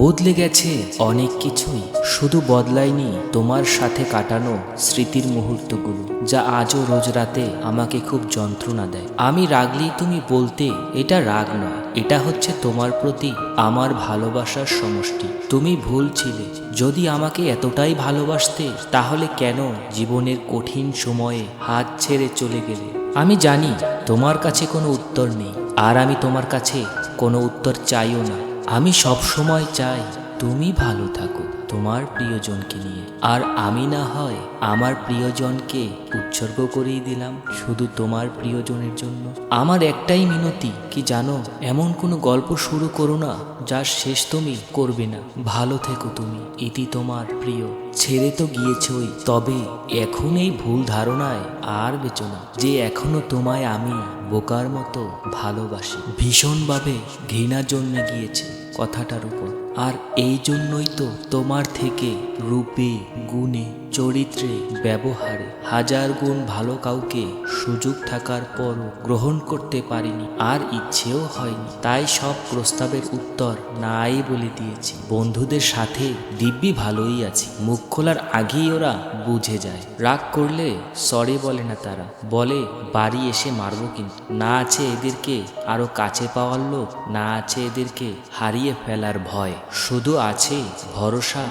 বদলে গেছে অনেক কিছুই, শুধু বদলায়নি তোমার সাথে কাটানো স্মৃতির মুহূর্তগুলো, যা আজও রোজ রাতে আমাকে খুব যন্ত্রণা দেয়। আমি রাগলেই তুমি বলতে এটা রাগ নয়, এটা হচ্ছে তোমার প্রতি আমার ভালোবাসার সমষ্টি। তুমি ভুল ছিলে, যদি আমাকে এতটাই ভালোবাসতে তাহলে কেন জীবনের কঠিন সময়ে হাত ছেড়ে চলে গেলে? আমি জানি তোমার কাছে কোনো উত্তর নেই, আর আমি তোমার কাছে কোনো উত্তর চাইও না। আমি সব সময় চাই তুমি ভালো থাকো তোমার প্রিয়জনকে নিয়ে, আর আমি না হয় আমার প্রিয়জনকে উৎসর্গ করেই দিলাম শুধু তোমার প্রিয়জনের জন্য। আমার একটাই মিনতি কি জানো, এমন কোনো গল্প শুরু করো না যার শেষ তুমি করবে না। ভালো থেকো তুমি, ইতি তোমার প্রিয়। ছেড়ে তো গিয়েছই, তবে এখন এই ভুল ধারণায় আর বেচো না যে এখনো তোমায় আমি বোকার মতো ভালোবাসি। ভীষণভাবে ঘৃণা জন্মে গিয়েছে কথাটার উপর, আর এই জন্যই তো তোমার থেকে রূপে, গুণে, চরিত্রে, ব্যবহারে হাজার গুণ ভালো কাউকে সুযোগ থাকার পরও গ্রহণ করতে পারিনি, আর ইচ্ছেও হয়নি। তাই সব প্রস্তাবের উত্তর নাই বলে দিয়েছি। বন্ধুদের সাথে দিব্যি ভালোই আছি, মুখ খোলার আগেই ওরা বুঝে যায়। রাগ করলে সরি বলে না, তারা বলে বাড়ি এসে মারবো। কিন্তু না আছে এদেরকে আরো কাছে পাওয়ার লোক, না আছে এদেরকে হারিয়ে ফেলার ভয়, শুধু আছে ভরসা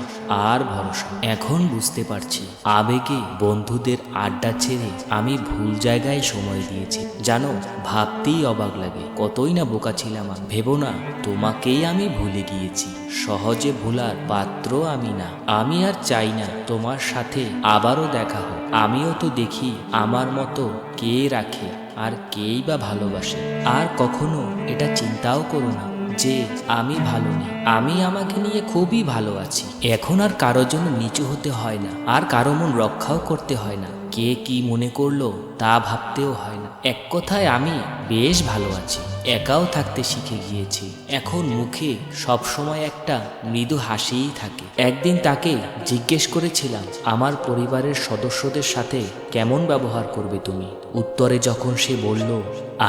আর ভরসা। এখন বুঝতে পারছি আবেগে বন্ধুদের আড্ডা ছেড়ে আমি ভুল জায়গায় সময় দিয়েছি। জানো, ভাবতেই অবাক লাগে কতই না বোকা ছিলাম। ভেবো না তোমাকেই আমি ভুলে গিয়েছি। সহজে ভুলার পাত্র আমি না। আমি আর চাই না তোমার সাথে আবারও দেখা হোক। আমিও তো দেখি আমার মতো কে রাখে আর কেই বা ভালোবাসে। আর কখনো এটা চিন্তাও করো না যে আমি ভালো নেই। আমি আমাকে নিয়ে খুবই ভালো আছি। এখন আর কারোর জন্য নিচু হতে হয় না, আর কারো মন রক্ষাও করতে হয় না। কে কি মনে করলো তা ভাবতেও হয় না। এক কথায় আমি বেশ ভালো আছি, একাও থাকতে শিখে গিয়েছি। এখন মুখে সবসময় একটা মৃদু হাসিই থাকে। একদিন তাকে জিজ্ঞেস করেছিলাম আমার পরিবারের সদস্যদের সাথে কেমন ব্যবহার করবে তুমি। উত্তরে যখন সে বলল,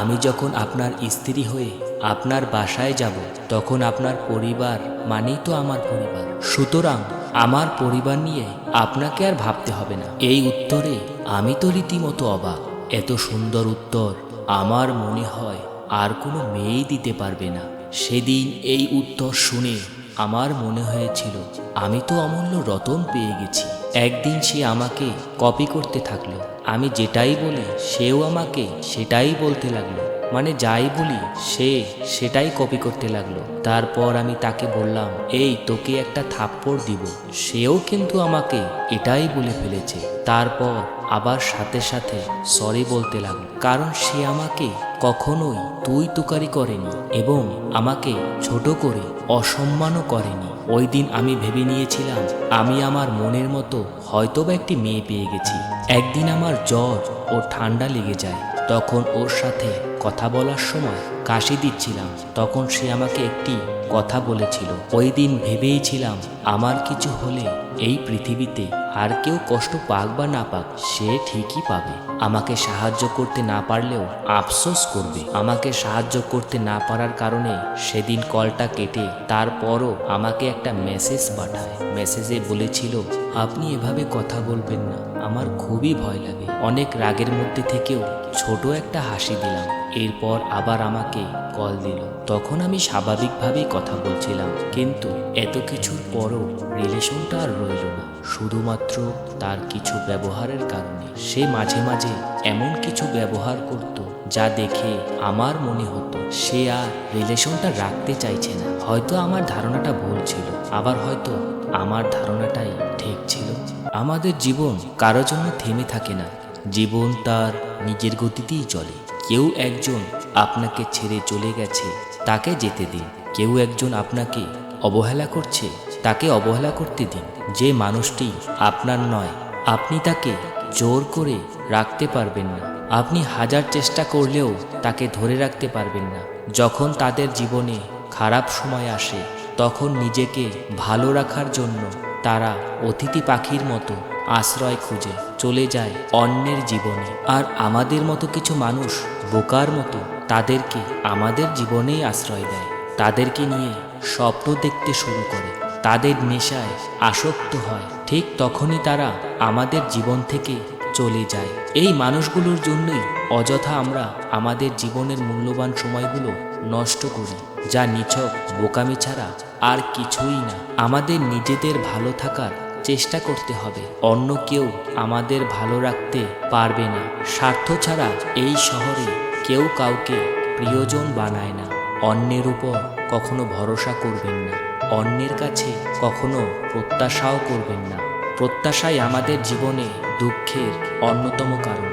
আমি যখন আপনার স্ত্রী হয়ে আপনার বাসায় যাব তখন আপনার পরিবার মানেই তো আমার পরিবার, সুতরাং আমার পরিবার নিয়ে আপনাকে আর ভাবতে হবে না। এই উত্তরে আমি তো রীতিমতো অবাক। এত সুন্দর উত্তর আমার মনে হয় আর কোনো মেয়েই দিতে পারবে না। সেদিন এই উত্তর শুনে আমার মনে হয়েছিল আমি তো অমূল্য রতন পেয়ে গেছি। একদিন সে আমাকে কপি করতে থাকলো। আমি যেটাই বলি সেও আমাকে সেটাই বলতে লাগলো, মানে যাই বলি সে সেটাই কপি করতে লাগলো। তারপর আমি তাকে বললাম, এই তোকে একটা থাপ্পড় দিব। সেও কিন্তু আমাকে এটাই বলে ফেলেছে। তারপর আবার সাথে সাথে সরি বলতে লাগলো, কারণ সে আমাকে কখনোই তুই তুকারি করেনি এবং আমাকে ছোট করে অসম্মানও করেনি। ওই দিন আমি ভেবে নিয়েছিলাম আমি আমার মনের মতো হয়তোবা একটি মেয়ে পেয়ে গেছি। একদিন আমার জ্বর ও ঠান্ডা লেগে যায়, তখন ওর সাথে কথা বলার সময় কাশি দিচ্ছিলাম, তখন সে আমাকে একটি কথা বলেছিল। ওই দিন ভেবেইছিলাম আমার কিছু হলে এই পৃথিবীতে আর কেউ কষ্ট পাক বা না পাক সে ঠিকই পাবে। আমাকে সাহায্য করতে না পারলেও আফসোস করবে। আমাকে সাহায্য করতে না পারার কারণে সেদিন কলটা কেটে তারপরও আমাকে একটা মেসেজ পাঠায়। মেসেজে বলেছিল, আপনি এভাবে কথা বলবেন না, আমার খুবই ভয় লাগে। অনেক রাগের মধ্যে থেকেও ছোট একটা হাসি দিলাম। এরপর আবার আমাকে কল দিল। তখন আমি স্বাভাবিকভাবেই কথা বলছিলাম, কিন্তু এত কিছুর পরও রিলেশনটা আর রইল না, শুধুমাত্র তার কিছু ব্যবহারের কারণে। সে মাঝে মাঝে এমন কিছু ব্যবহার করত যা দেখে আমার মনে হতো সে আর রিলেশনটা রাখতে চাইছে না। হয়তো আমার ধারণাটা ভুল ছিল, আবার হয়তো আমার ধারণাটাই ঠিক ছিল। আমাদের জীবন কারো জন্য থেমে থাকে না, জীবন তার নিজের গতিতেই চলে। কেউ একজন আপনাকে ছেড়ে চলে গেছে, তাকে যেতে দিন। কেউ একজন আপনাকে অবহেলা করছে, তাকে অবহেলা করতে দিন। যে মানুষটি আপনার নয়, আপনি তাকে জোর করে রাখতে পারবেন না। আপনি হাজার চেষ্টা করলেও তাকে ধরে রাখতে পারবেন না। যখন তাদের জীবনে খারাপ সময় আসে তখন নিজেকে ভালো রাখার জন্য তারা অতিথি পাখির মতো আশ্রয় খুঁজে চলে যায় অন্যের জীবনে। আর আমাদের মতো কিছু মানুষ বোকার মতো তাদেরকে আমাদের জীবনেই আশ্রয় দেয়। তাদেরকে নিয়ে স্বপ্ন দেখতে শুরু করে, তাদের নেশায় আসক্ত হয়, ঠিক তখনই তারা আমাদের জীবন থেকে চলে যায়। এই মানুষগুলোর জন্যই অযথা আমরা আমাদের জীবনের মূল্যবান সময়গুলো নষ্ট করি, যা নিছক বোকামি ছাড়া আর কিছুই না। আমাদের নিজেদের ভালো থাকার চেষ্টা করতে হবে, অন্য কেউ আমাদের ভালো রাখতে পারবে না। স্বার্থ ছাড়া এই শহরে কেউ কাউকে প্রিয়জন বানায় না। অন্যের উপর কখনো ভরসা করবেন না, অন্যের কাছে কখনো প্রত্যাশাও করবেন না। প্রত্যাশাই আমাদের জীবনে দুঃখের অন্যতম কারণ।